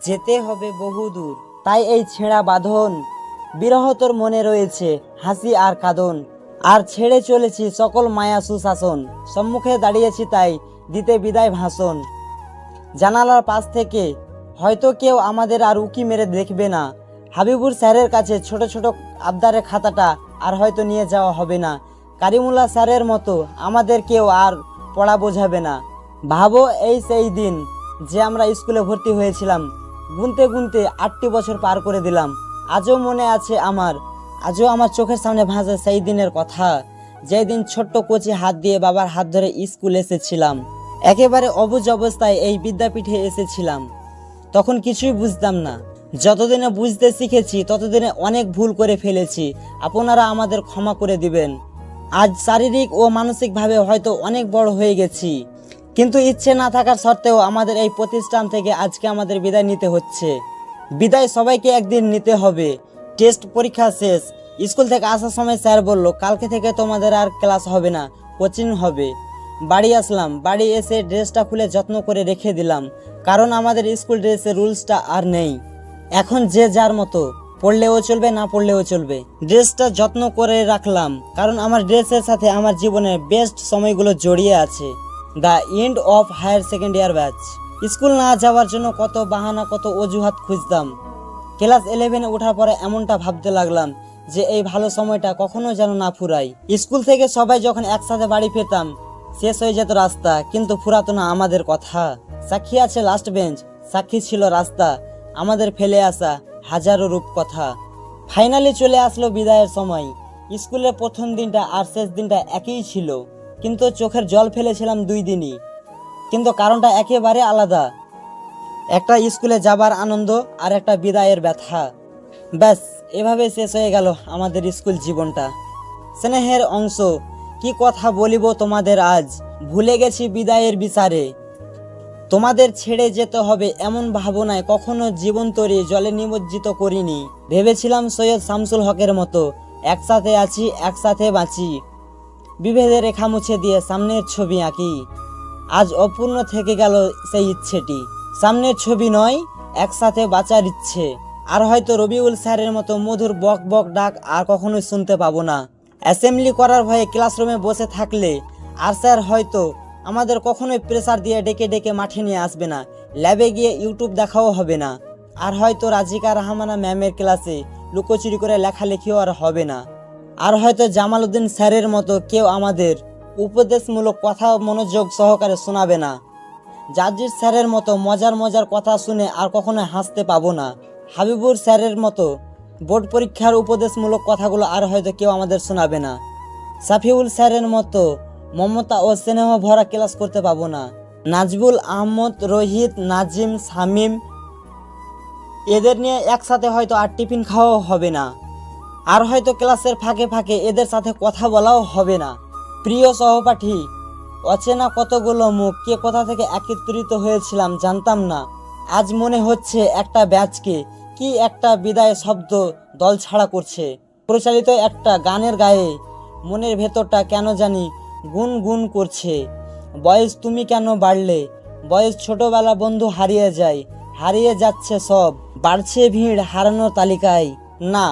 যেতে হবে বহুদূর, তাই এই ছেঁড়া বাঁধন। বিরহতর মনে রয়েছে হাসি আর কাঁদন, আর ছেড়ে চলেছি সকল মায়া সুশাসন। সম্মুখে দাঁড়িয়েছি তাই দিতে বিদায় ভাষণ। জানালার পাশ থেকে হয়তো কেউ আমাদের আর উকি মেরে দেখবে না। হাবিবুর স্যারের কাছে ছোট ছোট আবদারের খাতাটা আর হয়তো নিয়ে যাওয়া হবে না। কারিমুল্লাহ স্যারের মতো আমাদের কেউ আর পড়া বোঝাবে না। ভাবো, এই সেই দিন যে আমরা স্কুলে ভর্তি হয়েছিলাম। গুনতে গুনতে 8টি বছর পার করে দিলাম। আজও মনে আছে আজও আমার চোখের সামনে ভাসে সেই দিনের কথা, যেই দিন ছোট্ট কচি হাত দিয়ে বাবার হাত ধরে স্কুল এসেছিলাম। একেবারে অবুঝ অবস্থায় এই বিদ্যাপীঠে এসেছিলাম। তখন কিছুই বুঝতাম না। যতদিনে বুঝতে শিখেছি ততদিনে অনেক ভুল করে ফেলেছি। আপনারা আমাদের ক্ষমা করে দিবেন। আজ শারীরিক ও মানসিকভাবে হয়তো অনেক বড় হয়ে গেছি, কিন্তু ইচ্ছে না থাকার সত্ত্বেও আমাদের এই প্রতিষ্ঠান থেকে আজকে আমাদের বিদায় নিতে হচ্ছে। বিদায় সবাইকে একদিন নিতে হবে। টেস্ট পরীক্ষা শেষ। স্কুল থেকে আসার সময় স্যার বলল, কালকে থেকে তোমাদের আর ক্লাস হবে না, কোচিং হবে। বাড়ি আসলাম। বাড়ি এসে ড্রেসটা খুলে যত্ন করে রেখে দিলাম, কারণ আমাদের স্কুল ড্রেসের রুলসটা আর নেই। এখন যে যার মতো, পড়লেও চলবে, না পড়লেও চলবে। ড্রেসটা যত্ন করে রাখলাম, কারণ আমার ড্রেসের সাথে আমার জীবনের বেস্ট সময়গুলো জড়িয়ে আছে। The end of higher second year batch. School না যাওয়ার জন্য কত বাহানা, কত অজুহাত খুঁজতাম। ক্লাস 11-এ ওঠার পরে এমনটা ভাবতে লাগলাম যে এই ভালো সময়টা কখনো যেন না ফুরাই। স্কুল থেকে সবাই যখন একসাথে বাড়ি ফিরতাম, শেষ হয়ে যেত রাস্তা, কিন্তু ফুরাতো না আমাদের কথা। সাক্ষী আছে লাস্ট বেঞ্চ, সাক্ষী ছিল রাস্তা, আমাদের ফেলে আসা হাজারো রূপকথা। ফাইনালি চলে আসলো বিদায়ের সময়। স্কুলের প্রথম দিনটা আর শেষ দিনটা একই ছিল, কিন্তু চোখের জল ফেলেছিলাম 2 দিনই। কিন্তু কারণটা একেবারে আলাদা। একটা স্কুলে যাবার আনন্দ আর একটা বিদায়ের ব্যথা। ব্যাস, এভাবে শেষ হয়ে গেল আমাদের স্কুল জীবনটা। স্নেহের অংশ, কি কথা বলিব তোমাদের আজ, ভুলে গেছি বিদায়ের বিচারে। তোমাদের ছেড়ে যেতে হবে এমন ভাবনায় কখনো জীবন তরি জলে নিমজ্জিত করিনি। ভেবেছিলাম সৈয়দ শামসুল হকের মতো, একসাথে আছি একসাথে বাঁচি, বিভেদের রেখা মুছে দিয়ে সামনের ছবি আঁকি। আজ অপূর্ণ থেকে গেল সেই ইচ্ছেটি। সামনের ছবি নয়, একসাথে বাঁচার ইচ্ছে। আর হয়তো রবিউল স্যারের মতো মধুর বক বক ডাক আর কখনোই শুনতে পাবো না। অ্যাসেম্বলি করার ভয়ে ক্লাসরুমে বসে থাকলে আর স্যার হয়তো আমাদের কখনোই প্রেসার দিয়ে ডেকে ডেকে মাঠে নিয়ে আসবে না। ল্যাবে গিয়ে ইউটিউব দেখাও হবে না। আর হয়তো রাজিকা রহমানা ম্যামের ক্লাসে লুকোচুরি করে লেখালেখিও আর হবে না। আর হয়তো জামাল উদ্দিন স্যারের মতো কেউ আমাদের উপদেশমূলক কথা মনোযোগ সহকারে শোনাবে না। জাজির স্যারের মতো মজার মজার কথা শুনে আর কখনো হাসতে পাবো না। হাবিবুর স্যারের মতো বোর্ড পরীক্ষার উপদেশমূলক কথাগুলো আর হয়তো কেউ আমাদের শোনাবে না। সাফিউল স্যারের মতো মমতা ও স্নেহ ভরা ক্লাস করতে পাবো না। নাজবুল আহমদ, রোহিত, নাজিম, শামীম, এদের নিয়ে একসাথে হয়তো আর টিফিন খাওয়াও হবে না। আর হয়তো ক্লাসের ফাঁকে ফাঁকে এদের সাথে কথা বলাও হবে না। প্রিয় সহপাঠী, অচেনা কতগুলো মুখ, কে কোথা থেকে একত্রিত হয়েছিলাম জানতাম না। আজ মনে হচ্ছে একটা ব্যাচকে কি একটা বিদায় শব্দ দল ছাড়া করছে। পরিচালিত একটা গানের গায়ে মনের ভেতরটা কেন জানি গুন গুন করছে। বয়স তুমি কেন বাড়লে, বয়স ছোটবেলা বন্ধু হারিয়ে যায়, হারিয়ে যাচ্ছে সব, বাড়ছে ভিড় হারানোর তালিকায়। না,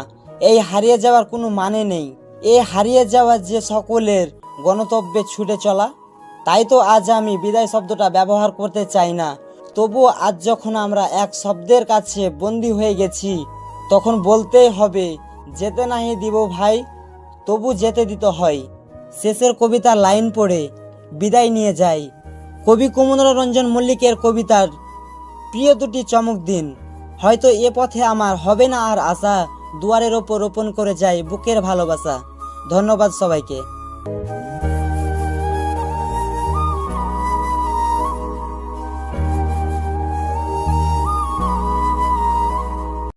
এই হারিয়ে যাওয়ার কোনো মানে নেই। এই হারিয়ে যাওয়া যে সকলের গন্তব্যে ছুটে চলা। তাই তো আজ আমি বিদায় শব্দটা ব্যবহার করতে চাই না। তবুও আজ যখন আমরা এক শব্দের কাছে বন্দী হয়ে গেছি, তখন বলতেই হবে, যেতে নাহি দিব ভাই, তবু যেতে দিতে হয়। শেষের কবিতার লাইন পড়ে বিদায় নিয়ে যাই। কবি কুমুদরঞ্জন মল্লিকের কবিতার প্রিয় দুটি চমক দিন। হয়তো এ পথে আমার হবে না আর আশা, দুয়ারের ওপর রোপণ করে যাই বুকের ভালোবাসা। ধন্যবাদ সবাইকে।